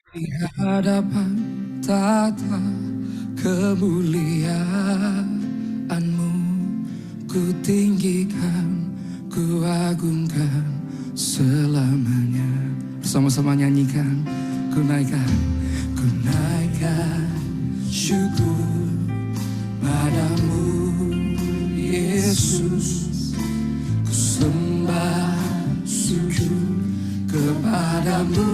Di hadapan tata kemuliaan-Mu, ku tinggikan, ku agungkan selamanya. Bersama-sama nyanyikan, ku naikkan syukur padamu Yesus. Ku sembah sujud kepadamu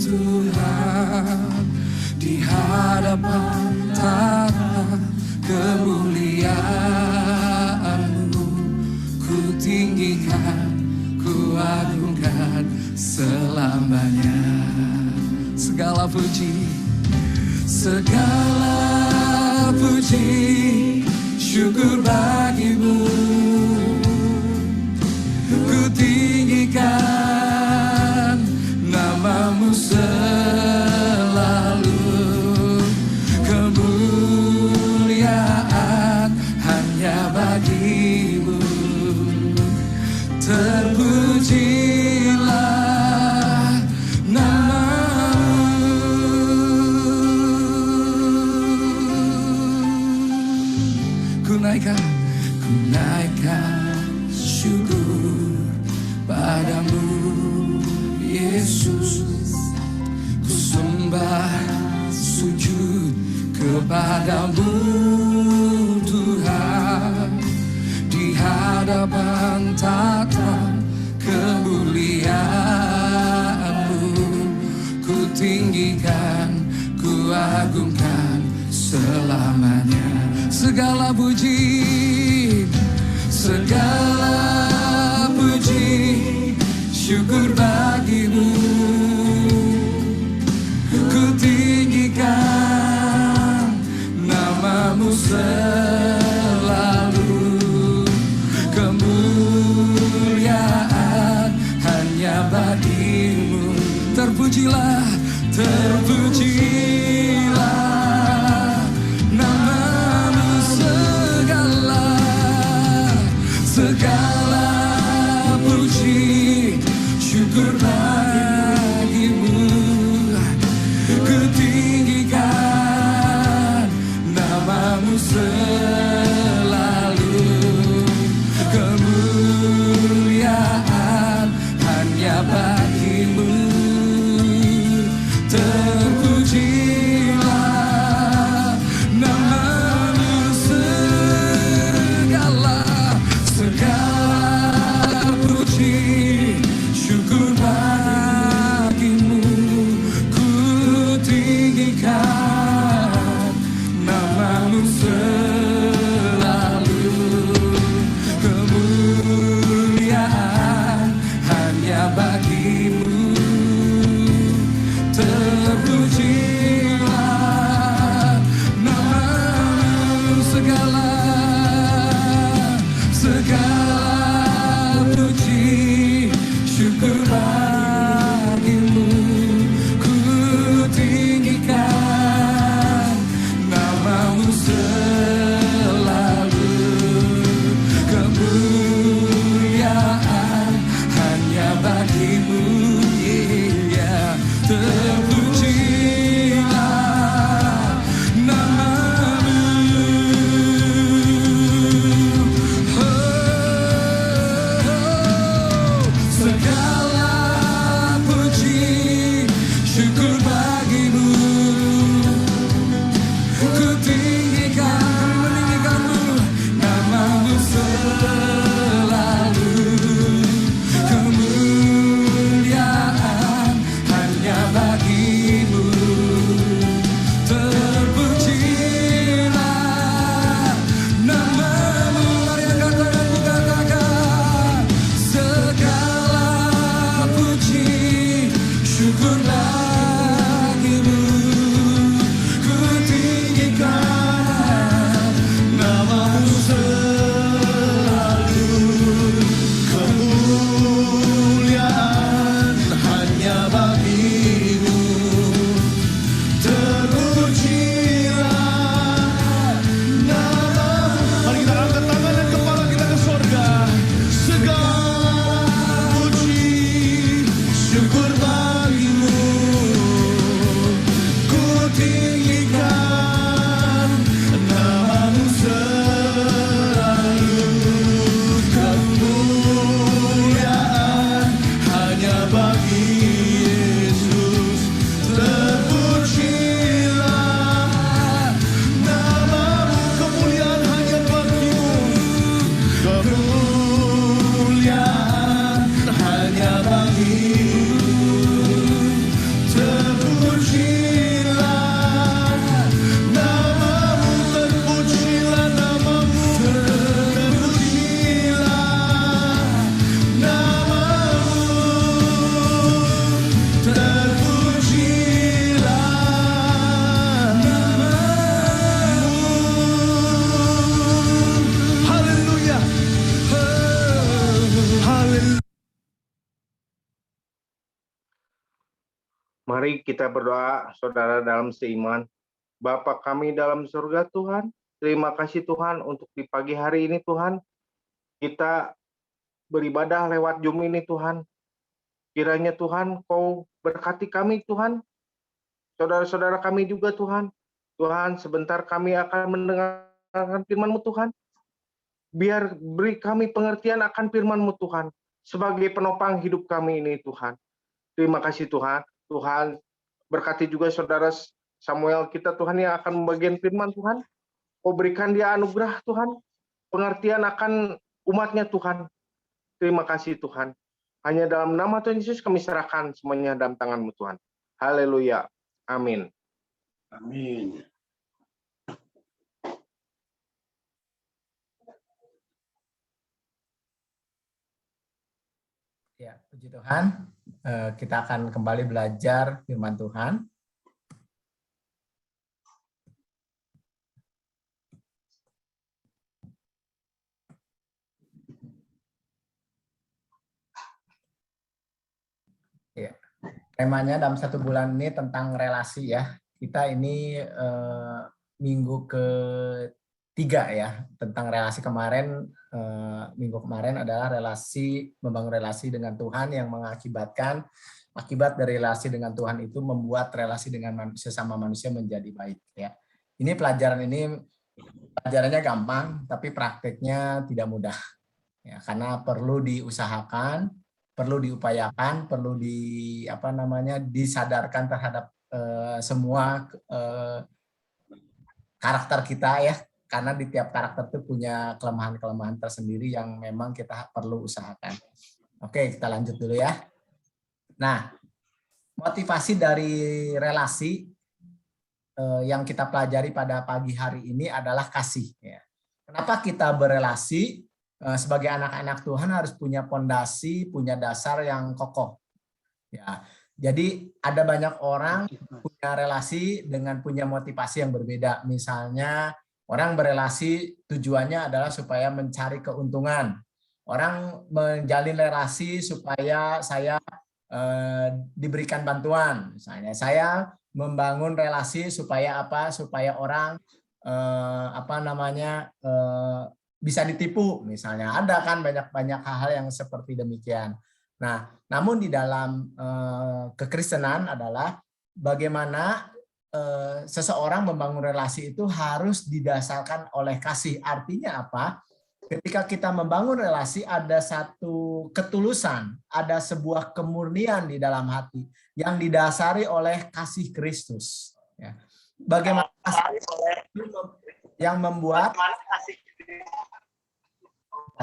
Tuhan. Di hadapan tata kemuliaan-Mu, ku tinggikan, ku agungkan selamanya. Segala puji, syukur bagimu. Ku tinggikan namamu selalu. Kemuliaan hanya bagimu. Terpujilah namamu. Ku naikkan syukur padamu Yesus. Ku sembah sujud kepadamu Tuhan. Di hadapan tata kemuliaan-Mu, ku tinggikan, ku agungkan selamanya. Segala puji, syukur bagimu. Ku tinggikan namamu selalu. Kemuliaan hanya bagimu. Terpujilah namamu. Segala puji, syukur bagimu. Ku tinggikan namamu selalu. Kemuliaan hanya bagimu. Terpujilah namamu. Segala puji, syukur bagimu. Ku tinggikan namamu selalu. Kemuliaan hanya bagimu. Terpujilah namamu. Segala puji, syukur bagimu. Ku tinggikan namamu selalu. Kemuliaan hanya bagimu. Yeah. Terpujilah Mari kita berdoa, saudara dalam seiman. Bapa kami dalam surga Tuhan, terima kasih Tuhan untuk di pagi hari ini Tuhan, kita beribadah lewat Zoom ini Tuhan. Kiranya Tuhan Kau berkati kami Tuhan, saudara-saudara kami juga Tuhan. Tuhan, sebentar kami akan mendengarkan firman-Mu Tuhan. Biar beri kami pengertian akan firman-Mu Tuhan, sebagai penopang hidup kami ini Tuhan. Terima kasih Tuhan. Tuhan berkati juga saudara Samuel kita Tuhan yang akan membagikan firman Tuhan. Kau berikan dia anugerah Tuhan, pengertian akan umatnya Tuhan. Terima kasih Tuhan. Hanya dalam nama Tuhan Yesus kami serahkan semuanya dalam tangan-Mu Tuhan. Haleluya. Amin. Amin. Ya, puji Tuhan. Kita akan kembali belajar firman Tuhan. Ya. Temanya dalam 1 bulan ini tentang relasi ya. Kita ini minggu ketiga ya, tentang relasi kemarin. Minggu kemarin adalah membangun relasi dengan Tuhan yang mengakibatkan akibat dari relasi dengan Tuhan itu membuat relasi dengan sesama manusia menjadi baik ya. Ini pelajarannya gampang tapi prakteknya tidak mudah ya, karena perlu diusahakan, perlu diupayakan, perlu disadarkan terhadap semua karakter kita ya. Karena di tiap karakter itu punya kelemahan-kelemahan tersendiri yang memang kita perlu usahakan. Oke, kita lanjut dulu ya. Nah, motivasi dari relasi yang kita pelajari pada pagi hari ini adalah kasih. Kenapa kita berelasi? Sebagai anak-anak Tuhan harus punya pondasi, punya dasar yang kokoh. Ya, jadi ada banyak orang punya relasi dengan punya motivasi yang berbeda. Misalnya, orang berelasi tujuannya adalah supaya mencari keuntungan. Orang menjalin relasi supaya saya diberikan bantuan. Misalnya saya membangun relasi supaya apa? Supaya orang bisa ditipu. Misalnya ada kan banyak hal yang seperti demikian. Nah, namun di dalam kekristenan adalah bagaimana seseorang membangun relasi itu harus didasarkan oleh kasih. Artinya apa? Ketika kita membangun relasi ada satu ketulusan, ada sebuah kemurnian di dalam hati yang didasari oleh kasih Kristus. Ya. Bagaimana kasih yang membuat?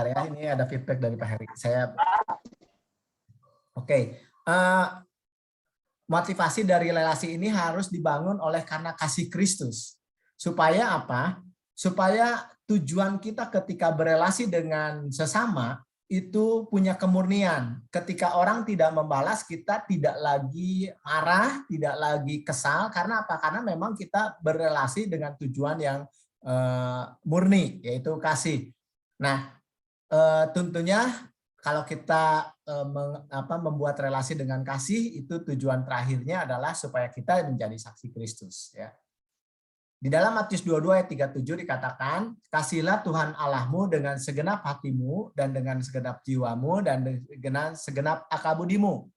Ini ada feedback dari Pak Heri. Oke. Motivasi dari relasi ini harus dibangun karena kasih Kristus. Supaya apa? Supaya tujuan kita ketika berelasi dengan sesama itu punya kemurnian. Ketika orang tidak membalas, kita tidak lagi marah, tidak lagi kesal. Karena apa? Karena memang kita berelasi dengan tujuan yang murni, yaitu kasih. Nah, tentunya kalau kita membuat relasi dengan kasih, itu tujuan terakhirnya adalah supaya kita menjadi saksi Kristus. Ya. Di dalam Matius 22 ayat 37 dikatakan, kasihilah Tuhan Allahmu dengan segenap hatimu, dan dengan segenap jiwamu, dan dengan segenap akal budimu.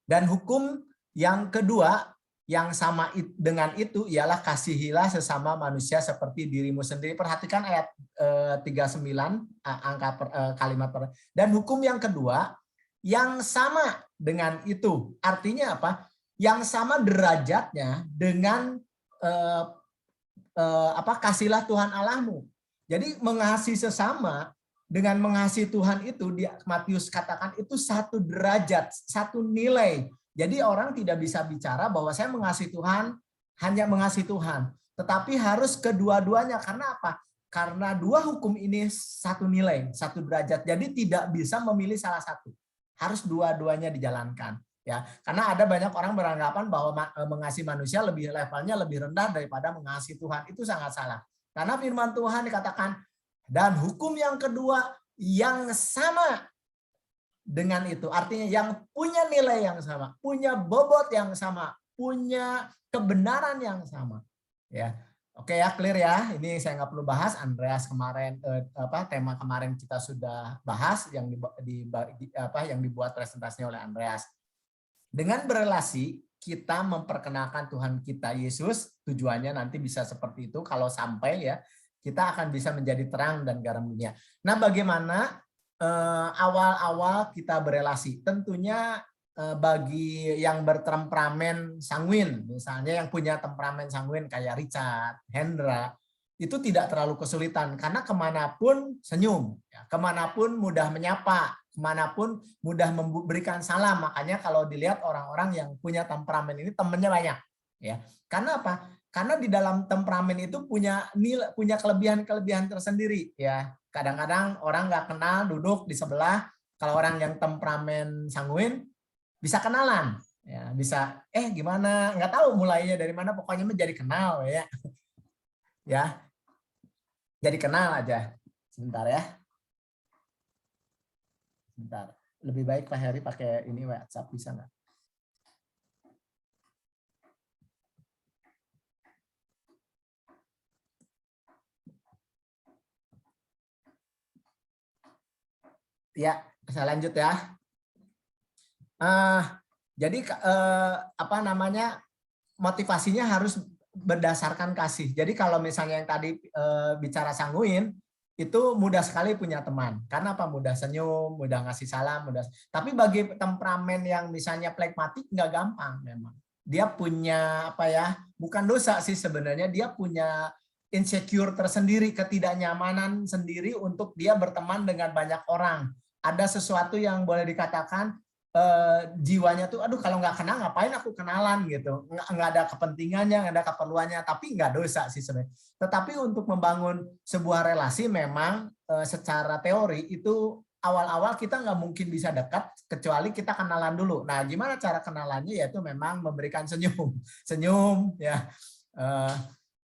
Dan hukum yang kedua, yang sama dengan itu ialah kasihilah sesama manusia seperti dirimu sendiri. Perhatikan ayat 39 kalimat. Dan hukum yang kedua yang sama dengan itu. Artinya apa? Yang sama derajatnya dengan kasihilah Tuhan Allahmu. Jadi mengasihi sesama dengan mengasihi Tuhan itu Matius katakan itu satu derajat, satu nilai. Jadi orang tidak bisa bicara bahwa saya mengasihi Tuhan, hanya mengasihi Tuhan. Tetapi harus kedua-duanya. Karena apa? Karena dua hukum ini satu nilai, satu derajat. Jadi tidak bisa memilih salah satu. Harus dua-duanya dijalankan. Ya, karena ada banyak orang beranggapan bahwa mengasihi manusia levelnya lebih rendah daripada mengasihi Tuhan. Itu sangat salah. Karena firman Tuhan dikatakan, dan hukum yang kedua yang sama dengan itu. Artinya yang punya nilai yang sama, punya bobot yang sama, punya kebenaran yang sama. Ya, oke ya, clear ya. Ini saya nggak perlu bahas. Andreas kemarin tema kemarin kita sudah bahas yang yang dibuat presentasinya oleh Andreas. Dengan berelasi kita memperkenalkan Tuhan kita Yesus. Tujuannya nanti bisa seperti itu. Kalau sampai ya, kita akan bisa menjadi terang dan garam dunia. Nah, bagaimana awal-awal kita berelasi? Tentunya bagi yang bertemperamen sanguin, misalnya yang punya temperamen sanguin kayak Richard, Hendra, itu tidak terlalu kesulitan karena kemanapun senyum, ya, kemanapun mudah menyapa, kemanapun mudah memberikan salam. Makanya kalau dilihat orang-orang yang punya temperamen ini temennya banyak, ya. Karena apa? Karena di dalam temperamen itu punya kelebihan-kelebihan tersendiri, ya. Kadang-kadang orang nggak kenal duduk di sebelah. Kalau orang yang temperamen sanguin bisa kenalan, ya, bisa gimana, nggak tahu mulainya dari mana, pokoknya menjadi kenal, ya, ya, jadi kenal aja. Sebentar ya, sebentar. Lebih baik Pak Heri pakai ini WhatsApp, bisa nggak? Ya, saya lanjut ya. Jadi motivasinya harus berdasarkan kasih. Jadi kalau misalnya yang tadi bicara sanguin, itu mudah sekali punya teman. Karena apa? Mudah senyum, mudah ngasih salam, mudah. Tapi bagi temperamen yang misalnya flegmatik nggak gampang memang. Dia punya bukan dosa sih sebenarnya, dia punya insecure tersendiri, ketidaknyamanan sendiri untuk dia berteman dengan banyak orang. Ada sesuatu yang boleh dikatakan jiwanya tuh, aduh kalau nggak kenal ngapain aku kenalan gitu, nggak ada kepentingannya, nggak ada keperluannya, tapi nggak dosa sih sebenarnya. Tetapi untuk membangun sebuah relasi memang secara teori itu awal-awal kita nggak mungkin bisa dekat kecuali kita kenalan dulu. Nah, gimana cara kenalannya? Yaitu memang memberikan senyum ya.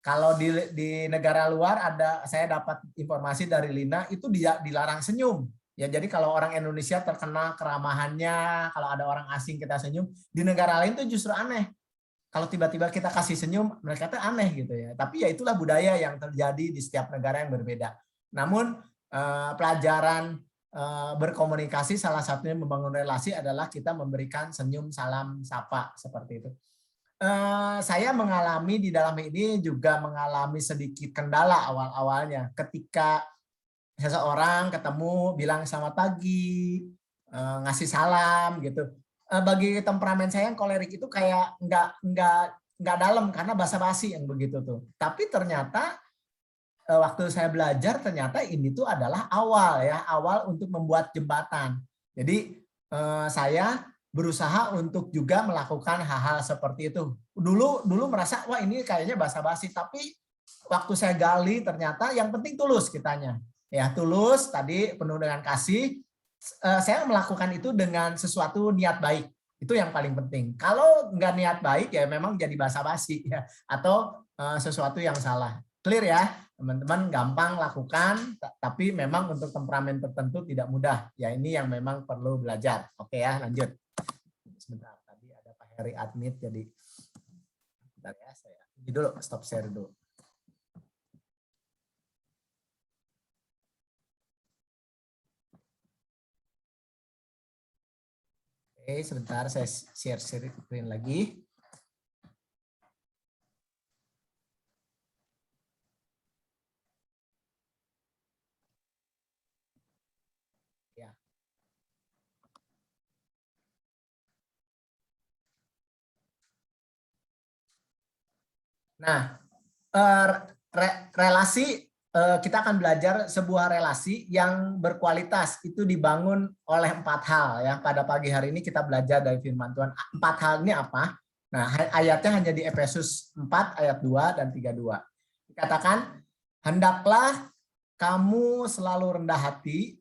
Kalau di negara luar saya dapat informasi dari Lina itu dia dilarang senyum. Ya, jadi kalau orang Indonesia terkenal keramahannya, kalau ada orang asing kita senyum, di negara lain tuh justru aneh. Kalau tiba-tiba kita kasih senyum, mereka tuh aneh gitu ya. Tapi ya itulah budaya yang terjadi di setiap negara yang berbeda. Namun pelajaran berkomunikasi salah satunya membangun relasi adalah kita memberikan senyum, salam, sapa seperti itu. Saya mengalami di dalam ini juga mengalami sedikit kendala awal-awalnya ketika seseorang ketemu bilang selamat pagi, ngasih salam gitu. Bagi temperamen saya yang kolerik itu kayak nggak dalam karena basa-basi yang begitu tuh. Tapi ternyata waktu saya belajar ternyata ini tuh adalah awal untuk membuat jembatan. Jadi saya berusaha untuk juga melakukan hal-hal seperti itu. Dulu merasa wah ini kayaknya basa-basi, tapi waktu saya gali ternyata yang penting tulus kitanya. Ya, tulus tadi penuh dengan kasih. Saya melakukan itu dengan sesuatu niat baik. Itu yang paling penting. Kalau nggak niat baik ya memang jadi basa-basi ya, atau sesuatu yang salah. Clear ya, teman-teman, gampang lakukan, tapi memang untuk temperamen tertentu tidak mudah. Ya, ini yang memang perlu belajar. Oke ya, lanjut. Sebentar, tadi ada Pak Heri admit, jadi bentar ya, saya ini dulu, stop share dulu. Oke, sebentar saya share screen lagi. Ya. Nah, relasi, kita akan belajar sebuah relasi yang berkualitas itu dibangun oleh 4 hal ya. Pada pagi hari ini kita belajar dari firman Tuhan. 4 hal ini apa? Nah, ayatnya hanya di Efesus 4 ayat 2 dan 32. Dikatakan, hendaklah kamu selalu rendah hati,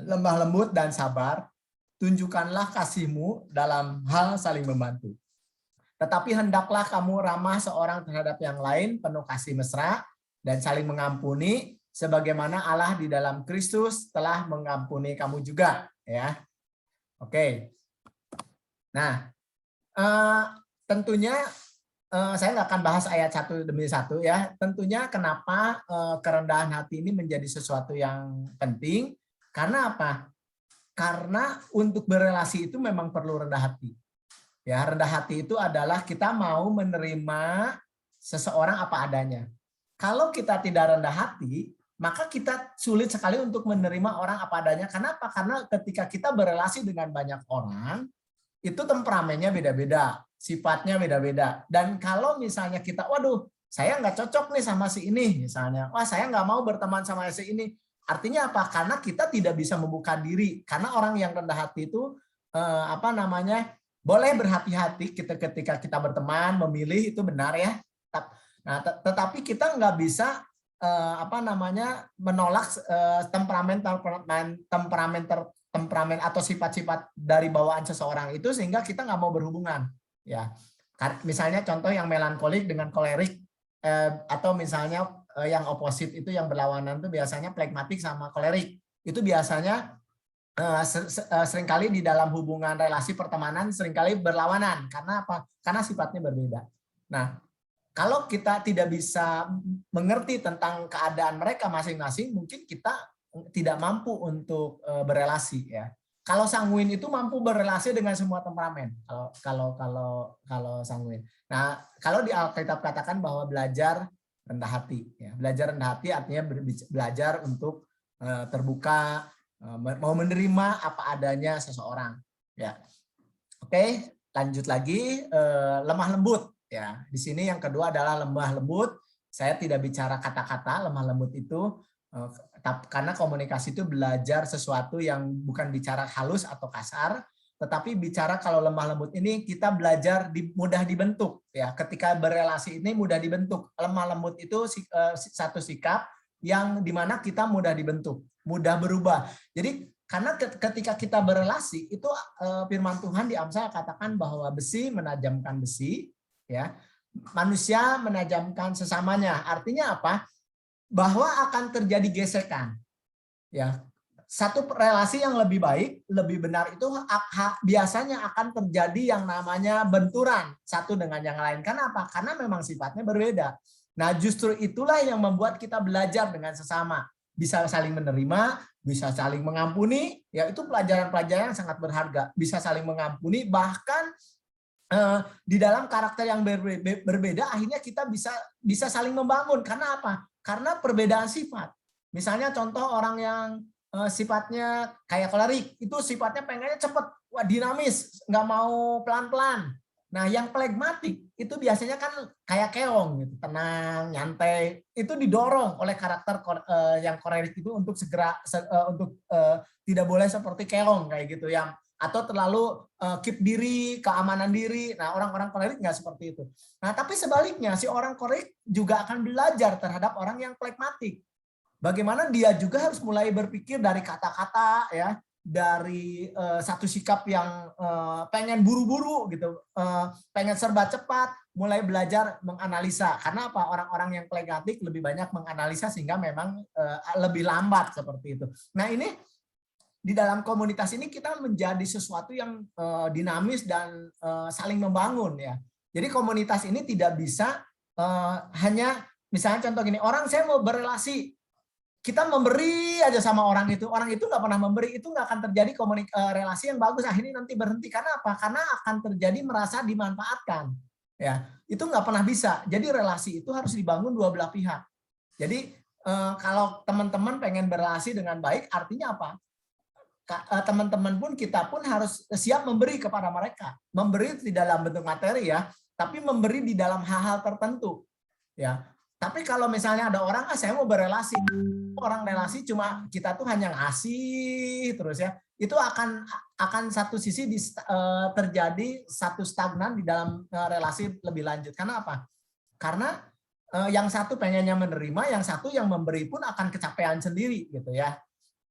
lemah lembut dan sabar, tunjukkanlah kasihmu dalam hal saling membantu. Tetapi hendaklah kamu ramah seorang terhadap yang lain, penuh kasih mesra, dan saling mengampuni, sebagaimana Allah di dalam Kristus telah mengampuni kamu juga. Ya. Oke. Nah, tentunya saya nggak akan bahas ayat satu demi satu ya. Tentunya kenapa kerendahan hati ini menjadi sesuatu yang penting? Karena apa? Karena untuk berelasi itu memang perlu rendah hati. Ya, rendah hati itu adalah kita mau menerima seseorang apa adanya. Kalau kita tidak rendah hati, maka kita sulit sekali untuk menerima orang apa adanya. Kenapa? Karena ketika kita berelasi dengan banyak orang, itu temperamennya beda-beda, sifatnya beda-beda. Dan kalau misalnya kita, waduh, saya nggak cocok nih sama si ini, misalnya, wah saya nggak mau berteman sama si ini. Artinya apa? Karena kita tidak bisa membuka diri. Karena orang yang rendah hati itu boleh berhati-hati ketika kita berteman, memilih itu benar ya. Nah, tetapi kita nggak bisa menolak temperamen atau sifat-sifat dari bawaan seseorang itu sehingga kita nggak mau berhubungan. Ya, misalnya contoh yang melankolik dengan kolerik, atau misalnya yang oposit itu yang berlawanan itu biasanya flegmatik sama kolerik. Itu biasanya seringkali di dalam hubungan relasi pertemanan seringkali berlawanan. Karena apa? Karena sifatnya berbeda. Nah, kalau kita tidak bisa mengerti tentang keadaan mereka masing-masing, mungkin kita tidak mampu untuk berelasi ya. Kalau sanguin itu mampu berelasi dengan semua temperamen. Kalau sanguin. Nah, kalau di Alkitab katakan bahwa belajar rendah hati ya. Belajar rendah hati artinya belajar untuk terbuka, mau menerima apa adanya seseorang ya. Oke, lanjut lagi, lemah lembut ya. Di sini yang kedua adalah lemah lembut. Saya tidak bicara kata-kata lemah lembut itu, karena komunikasi itu belajar sesuatu yang bukan bicara halus atau kasar, tetapi bicara kalau lemah lembut ini kita belajar mudah dibentuk ya. Ketika berelasi ini mudah dibentuk. Lemah lembut itu satu sikap yang dimana kita mudah dibentuk, mudah berubah. Jadi karena ketika kita berelasi itu firman Tuhan di Amsal katakan bahwa besi menajamkan besi ya. Manusia menajamkan sesamanya. Artinya apa? Bahwa akan terjadi gesekan. Ya. Satu relasi yang lebih baik, lebih benar itu biasanya akan terjadi yang namanya benturan satu dengan yang lain. Kenapa? Karena memang sifatnya berbeda. Nah, justru itulah yang membuat kita belajar dengan sesama. Bisa saling menerima, bisa saling mengampuni, ya itu pelajaran-pelajaran yang sangat berharga. Bisa saling mengampuni, bahkan di dalam karakter yang berbeda akhirnya kita bisa saling membangun. Karena apa? Karena perbedaan sifat. Misalnya contoh orang yang sifatnya kayak kolerik, itu sifatnya pengennya cepat, wah dinamis, nggak mau pelan-pelan. Nah, yang flegmatik itu biasanya kan kayak keong gitu, tenang, nyantai. Itu didorong oleh karakter yang kolerik itu untuk tidak boleh seperti keong kayak gitu yang atau terlalu keep diri, keamanan diri. Nah, orang-orang kolerik nggak seperti itu. Nah, tapi sebaliknya, si orang kolerik juga akan belajar terhadap orang yang flegmatik. Bagaimana dia juga harus mulai berpikir dari kata-kata, ya, dari satu sikap yang pengen buru-buru gitu, pengen serba cepat, mulai belajar menganalisa. Karena apa? Orang-orang yang flegmatik lebih banyak menganalisa sehingga memang lebih lambat seperti itu. Nah, ini di dalam komunitas ini kita menjadi sesuatu yang dinamis dan saling membangun ya. Jadi komunitas ini tidak bisa hanya misalnya contoh gini, orang saya mau berelasi, kita memberi aja sama orang itu nggak pernah memberi, itu nggak akan terjadi relasi yang bagus, akhirnya nanti berhenti. Karena apa? Karena akan terjadi merasa dimanfaatkan. Ya, itu nggak pernah bisa. Jadi relasi itu harus dibangun dua belah pihak. Jadi kalau teman-teman pengen berelasi dengan baik, artinya apa? Teman-teman pun kita pun harus siap memberi kepada mereka. Memberi tidak dalam bentuk materi ya, tapi memberi di dalam hal-hal tertentu. Ya. Tapi kalau misalnya ada orang, saya mau berelasi, orang relasi cuma kita tuh hanya ngasih terus ya, itu akan satu sisi terjadi satu stagnan di dalam relasi lebih lanjut. Karena apa? Karena yang satu pengennya menerima, yang satu yang memberi pun akan kecapean sendiri gitu ya.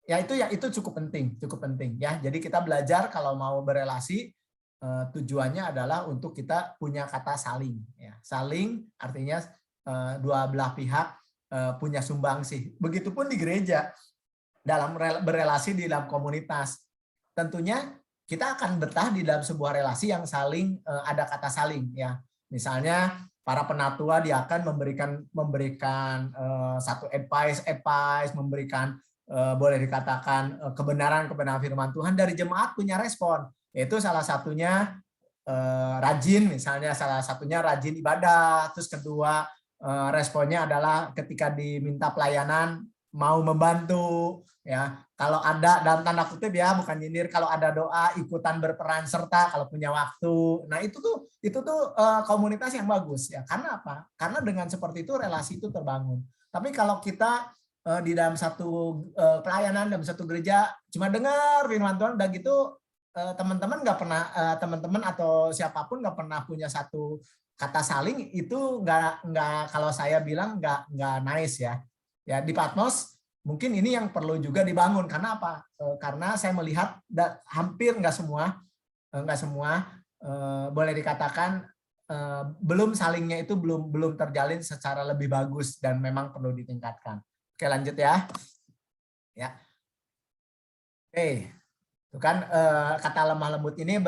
Ya itu cukup penting ya. Jadi kita belajar kalau mau berelasi tujuannya adalah untuk kita punya kata saling ya. Saling artinya dua belah pihak punya sumbangsih. Begitupun di gereja dalam berelasi di dalam komunitas. Tentunya kita akan betah di dalam sebuah relasi yang saling ada kata saling ya. Misalnya para penatua dia akan memberikan satu advice, memberikan boleh dikatakan kebenaran firman Tuhan, dari jemaat punya respon. Yaitu salah satunya rajin, misalnya salah satunya rajin ibadah, terus kedua responnya adalah ketika diminta pelayanan mau membantu ya. Kalau ada dalam tanda kutip ya, bukan nyindir, kalau ada doa ikutan berperan serta kalau punya waktu. Nah, itu tuh komunitas yang bagus ya. Karena apa? Karena dengan seperti itu relasi itu terbangun. Tapi kalau kita di dalam satu pelayanan, dalam satu gereja cuma dengar firman Tuhan, udah gitu teman-teman nggak pernah, teman-teman atau siapapun nggak pernah punya satu kata saling, itu nggak kalau saya bilang nggak nice ya. Ya di Patmos mungkin ini yang perlu juga dibangun. Karena apa? Karena saya melihat hampir nggak semua boleh dikatakan belum salingnya itu belum terjalin secara lebih bagus dan memang perlu ditingkatkan. Oke, lanjut ya. Ya. Oke. Itu kan kata lemah lembut ini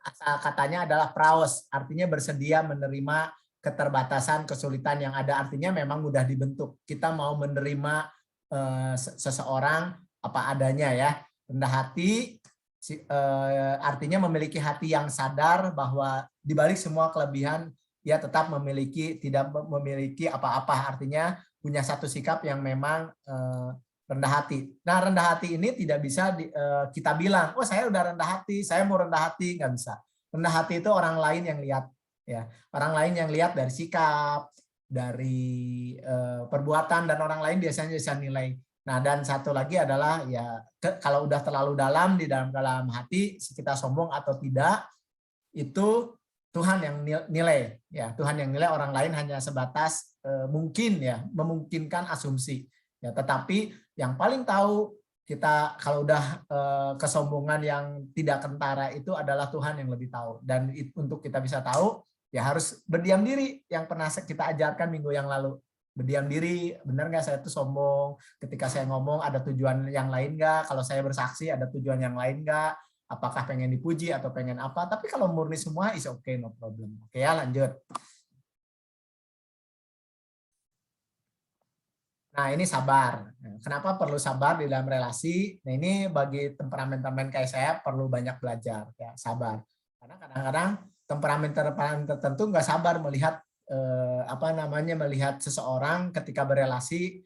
asal katanya adalah praos, artinya bersedia menerima keterbatasan, kesulitan yang ada, artinya memang mudah dibentuk. Kita mau menerima seseorang apa adanya ya. Rendah hati artinya memiliki hati yang sadar bahwa di balik semua kelebihan dia tetap tidak memiliki apa-apa, artinya punya satu sikap yang memang rendah hati. Nah, rendah hati ini tidak bisa kita bilang, oh saya udah rendah hati, saya mau rendah hati, nggak bisa. Rendah hati itu orang lain yang lihat. Ya, orang lain yang lihat dari sikap, dari perbuatan, dan orang lain biasanya bisa nilai. Nah, dan satu lagi adalah ya kalau udah terlalu dalam di dalam hati, kita sombong atau tidak, itu Tuhan yang nilai. Ya, Tuhan yang nilai, orang lain hanya sebatas mungkin ya, memungkinkan asumsi. Ya, tetapi yang paling tahu kita kalau udah kesombongan yang tidak kentara itu adalah Tuhan yang lebih tahu. Dan untuk kita bisa tahu, ya harus berdiam diri, yang pernah kita ajarkan minggu yang lalu. Berdiam diri, benar nggak saya itu sombong? Ketika saya ngomong ada tujuan yang lain nggak? Kalau saya bersaksi ada tujuan yang lain nggak? Apakah pengen dipuji atau pengen apa? Tapi kalau murni semua is okay, no problem. Oke ya, lanjut. Nah, ini sabar. Kenapa perlu sabar di dalam relasi? Nah, ini bagi temperamen-temperamen kayak saya perlu banyak belajar ya, sabar. Karena kadang-kadang temperamen tertentu nggak sabar melihat melihat seseorang ketika berelasi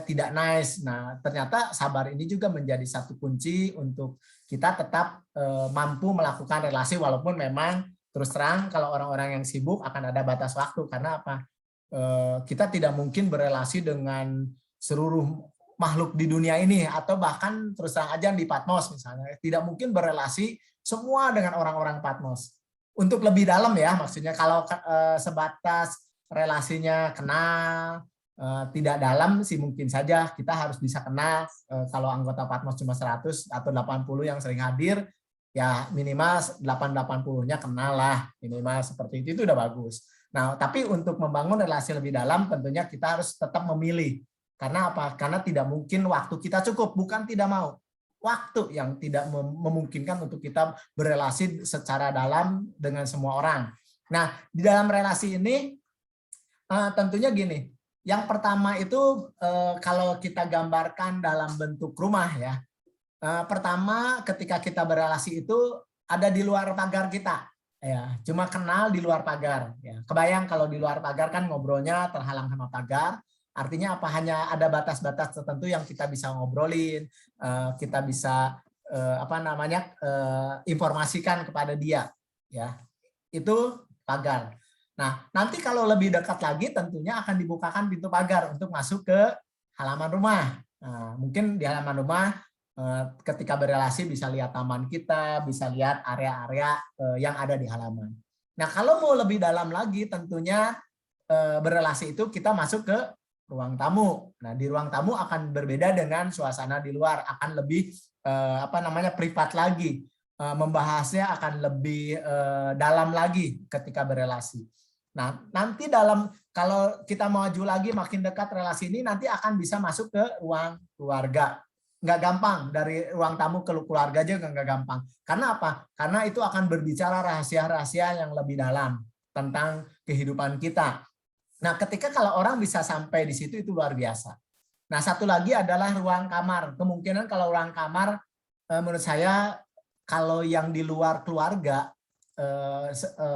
tidak nice. Nah, ternyata sabar ini juga menjadi satu kunci untuk kita tetap mampu melakukan relasi, walaupun memang terus terang kalau orang-orang yang sibuk akan ada batas waktu. Karena apa? Kita tidak mungkin berelasi dengan seluruh makhluk di dunia ini, atau bahkan terus terang aja di Patmos misalnya, tidak mungkin berelasi semua dengan orang-orang Patmos. Untuk lebih dalam ya, maksudnya kalau sebatas relasinya kenal, tidak dalam sih mungkin saja kita harus bisa kenal. Kalau anggota Patmos cuma 100 atau 80 yang sering hadir, ya minimal 80-nya kenal lah, minimal seperti itu udah bagus. Nah, tapi untuk membangun relasi lebih dalam tentunya kita harus tetap memilih. Karena apa? Karena tidak mungkin waktu kita cukup, bukan tidak mau. Waktu yang tidak memungkinkan untuk kita berelasi secara dalam dengan semua orang. Nah, di dalam relasi ini tentunya gini. Yang pertama itu kalau kita gambarkan dalam bentuk rumah ya. Pertama ketika kita berelasi itu ada di luar pagar kita. Ya, cuma kenal di luar pagar. Ya. Kebayang kalau di luar pagar kan ngobrolnya terhalang sama pagar. Artinya apa? Hanya ada batas-batas tertentu yang kita bisa ngobrolin, kita bisa informasikan kepada dia. Ya, itu pagar. Nah, nanti kalau lebih dekat lagi tentunya akan dibukakan pintu pagar untuk masuk ke halaman rumah. Nah, mungkin di halaman rumah ketika berelasi bisa lihat taman kita, bisa lihat area-area yang ada di halaman. Nah, kalau mau lebih dalam lagi tentunya berelasi itu kita masuk ke ruang tamu. Nah, di ruang tamu akan berbeda dengan suasana di luar, akan lebih privat lagi. Membahasnya akan lebih dalam lagi ketika berelasi. Nah, nanti kalau kita maju lagi makin dekat relasi ini nanti akan bisa masuk ke ruang keluarga. nggak gampang, dari ruang tamu ke keluarga aja nggak gampang. Karena apa? Karena itu akan berbicara rahasia-rahasia yang lebih dalam tentang kehidupan kita. Nah, ketika kalau orang bisa sampai di situ itu luar biasa. Nah, satu lagi adalah ruang kamar. Kemungkinan kalau ruang kamar, menurut saya kalau yang di luar keluarga,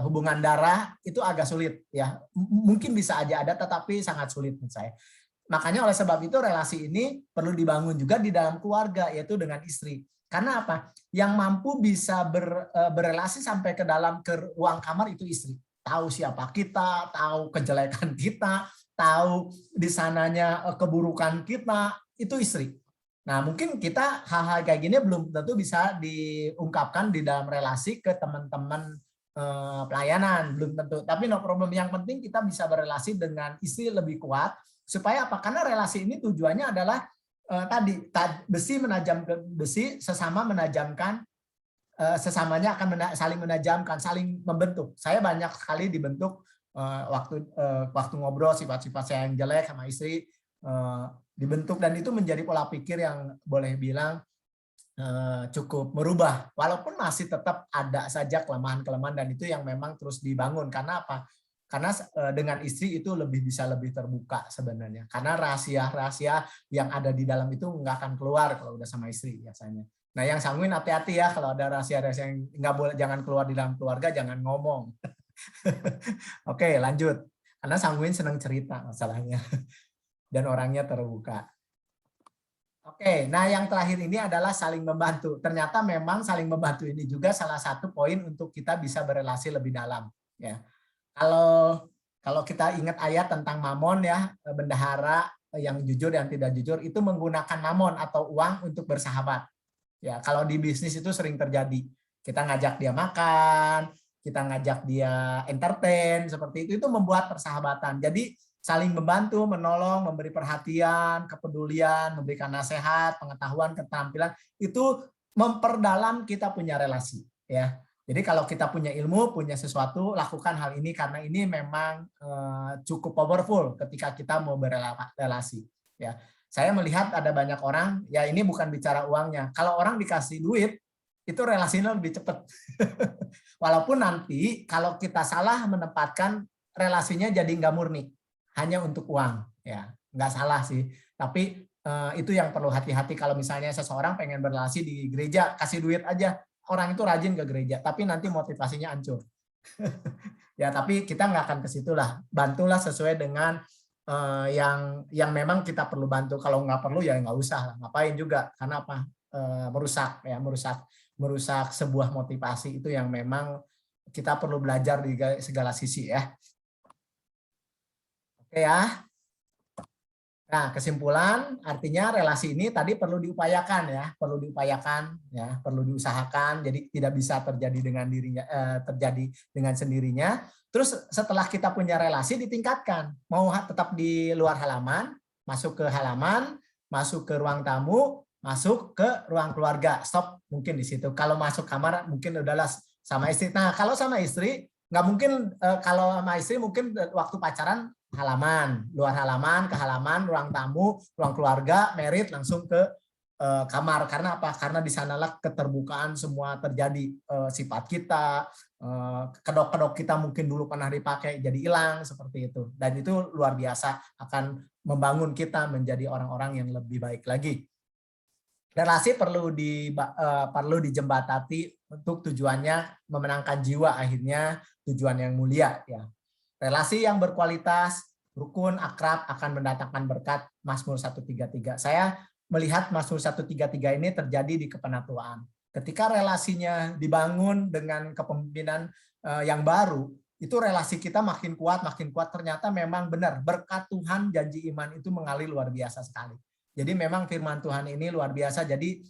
hubungan darah itu agak sulit ya. Mungkin bisa aja ada, tetapi sangat sulit menurut saya. Makanya oleh sebab itu relasi ini perlu dibangun juga di dalam keluarga, yaitu dengan istri. Karena apa? Yang mampu bisa berelasi sampai ke dalam ke ruang kamar itu istri. Tahu siapa kita, tahu kejelekan kita, tahu di sananya keburukan kita, itu istri. Nah, mungkin kita hal-hal kayak gini belum tentu bisa diungkapkan di dalam relasi ke teman-teman pelayanan, belum tentu. Tapi no problem, yang penting kita bisa berelasi dengan istri lebih kuat. Supaya apa? Karena relasi ini tujuannya adalah tadi besi menajam ke besi, sesama menajamkan, sesamanya akan saling menajamkan, saling membentuk. Saya banyak sekali dibentuk waktu ngobrol sifat-sifat saya yang jelek sama istri, dibentuk, dan itu menjadi pola pikir yang boleh bilang cukup merubah. Walaupun masih tetap ada saja kelemahan-kelemahan, dan itu yang memang terus dibangun. Karena apa? Karena dengan istri itu bisa lebih terbuka sebenarnya. Karena rahasia-rahasia yang ada di dalam itu nggak akan keluar kalau udah sama istri biasanya. Nah, yang sanguin hati-hati ya, kalau ada rahasia-rahasia yang nggak boleh, jangan keluar di dalam keluarga, jangan ngomong. Oke, lanjut. Karena sanguin senang cerita masalahnya. Dan orangnya terbuka. Oke, nah yang terakhir ini adalah saling membantu. Ternyata memang saling membantu ini juga salah satu poin untuk kita bisa berelasi lebih dalam. Ya. Kalau kita ingat ayat tentang mamon ya, bendahara yang jujur dan tidak jujur itu menggunakan mamon atau uang untuk bersahabat. Ya, kalau di bisnis itu sering terjadi. Kita ngajak dia makan, kita ngajak dia entertain, seperti itu membuat persahabatan. Jadi saling membantu, menolong, memberi perhatian, kepedulian, memberikan nasihat, pengetahuan, keterampilan, itu memperdalam kita punya relasi. Ya. Jadi kalau kita punya ilmu, punya sesuatu, lakukan hal ini karena ini memang cukup powerful ketika kita mau berrelasi. Ya, saya melihat ada banyak orang, ya ini bukan bicara uangnya. Kalau orang dikasih duit, itu relasinya lebih cepat. Walaupun nanti kalau kita salah menempatkan relasinya jadi nggak murni, hanya untuk uang, ya nggak salah sih. Tapi itu yang perlu hati-hati kalau misalnya seseorang pengen berrelasi di gereja, kasih duit aja. Orang itu rajin ke gereja, tapi nanti motivasinya hancur. Ya, tapi kita nggak akan ke situ lah. Bantulah sesuai dengan yang memang kita perlu bantu. Kalau nggak perlu ya nggak usah lah. Ngapain juga? Karena apa? Merusak sebuah motivasi itu yang memang kita perlu belajar di segala sisi ya. Oke ya. Nah, kesimpulan artinya relasi ini tadi perlu diupayakan ya, perlu diusahakan. Jadi tidak bisa terjadi dengan sendirinya. Terus setelah kita punya relasi ditingkatkan. Mau tetap di luar halaman, masuk ke halaman, masuk ke ruang tamu, masuk ke ruang keluarga. Stop mungkin di situ. Kalau masuk kamar mungkin udahlah sama istri. Nah, kalau sama istri nggak mungkin, kalau sama istri mungkin waktu pacaran halaman, luar halaman, ke halaman, ruang tamu, ruang keluarga, merit langsung ke kamar. Karena apa? Karena di sanalah keterbukaan semua terjadi. Sifat kita, kedok-kedok kita mungkin dulu pernah dipakai jadi hilang seperti itu. Dan itu luar biasa akan membangun kita menjadi orang-orang yang lebih baik lagi. Relasi perlu dijembatani untuk tujuannya memenangkan jiwa, akhirnya tujuan yang mulia ya. Relasi yang berkualitas, rukun, akrab akan mendatangkan berkat. Mazmur 133. Saya melihat Mazmur 133 ini terjadi di kepenatuaan. Ketika relasinya dibangun dengan kepemimpinan yang baru, itu relasi kita makin kuat. Ternyata memang benar, berkat Tuhan, janji iman itu mengalir luar biasa sekali. Jadi memang firman Tuhan ini luar biasa. Jadi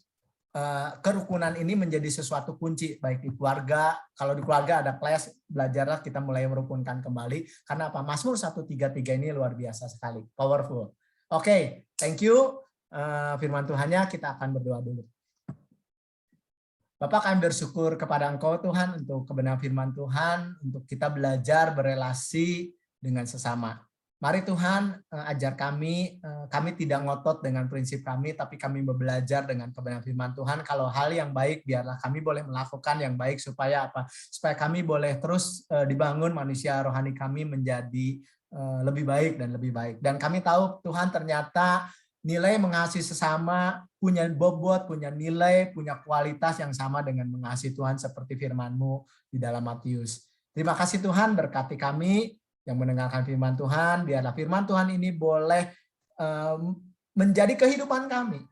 kerukunan ini menjadi sesuatu kunci baik di keluarga. Kalau di keluarga ada kelas, belajarlah kita mulai merukunkan kembali. Karena apa? Mazmur 133 ini luar biasa sekali, powerful. Oke, thank you. Firman Tuhannya, kita akan berdoa dulu. Bapak, kami bersyukur kepada Engkau Tuhan untuk kebenaran firman Tuhan, untuk kita belajar berelasi dengan sesama. Mari Tuhan ajar kami tidak ngotot dengan prinsip kami, tapi kami belajar dengan kebenaran firman Tuhan. Kalau hal yang baik, biarlah kami boleh melakukan yang baik supaya apa? Supaya kami boleh terus dibangun manusia rohani kami menjadi lebih baik dan lebih baik. Dan kami tahu Tuhan ternyata nilai mengasihi sesama punya bobot, punya nilai, punya kualitas yang sama dengan mengasihi Tuhan seperti firman-Mu di dalam Matius. Terima kasih Tuhan, berkati kami yang mendengarkan firman Tuhan, biarlah firman Tuhan ini boleh menjadi kehidupan kami,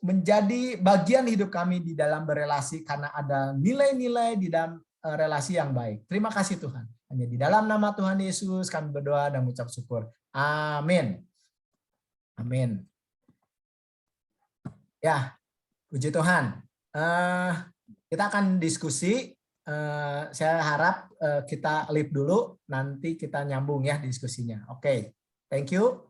menjadi bagian hidup kami di dalam berelasi karena ada nilai-nilai di dalam relasi yang baik. Terima kasih Tuhan. Hanya di dalam nama Tuhan Yesus kami berdoa dan mengucap syukur. Amin. Amin. Ya, puji Tuhan. Kita akan diskusi. Saya harap kita live dulu, nanti kita nyambung ya diskusinya. Oke, thank you.